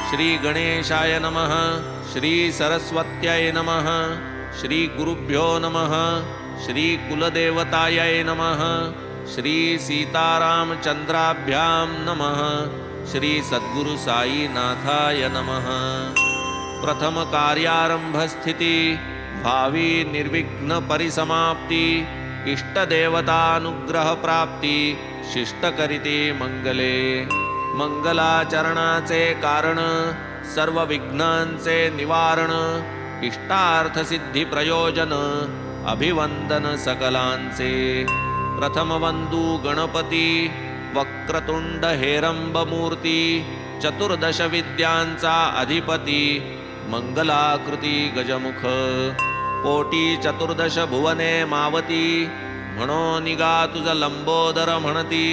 श्री गणेशाय नमः, श्री सरस्वत्यै नमः, श्री गुरुभ्यो नमः, श्री कुलदेवतायै नमः, श्री सीतारामचंद्राभ्यां नमः, श्री सद्गुरु साईनाथाय नमः। प्रथम कार्यारंभ स्थिति, भावी निर्विघ्न परिसमाप्ति, इष्टदेवतानुग्रह प्राप्ति, शिष्टकरिते मंगले। मंगलाचरणाचे कारण, सर्व विघ्नांचे निवारण, इष्टार्थ सिद्धी प्रयोजन, अभिवंदन सकलांचे। प्रथम वंदू गणपती, वक्रतुंड हेरंब मूर्ती, चतुर्दश विद्यांचा अधिपती, मंगलाकृती गजमुख। कोटी चतुर्दश भुवने मावती, म्हणो निगा तुझ लंबोदर म्हणती,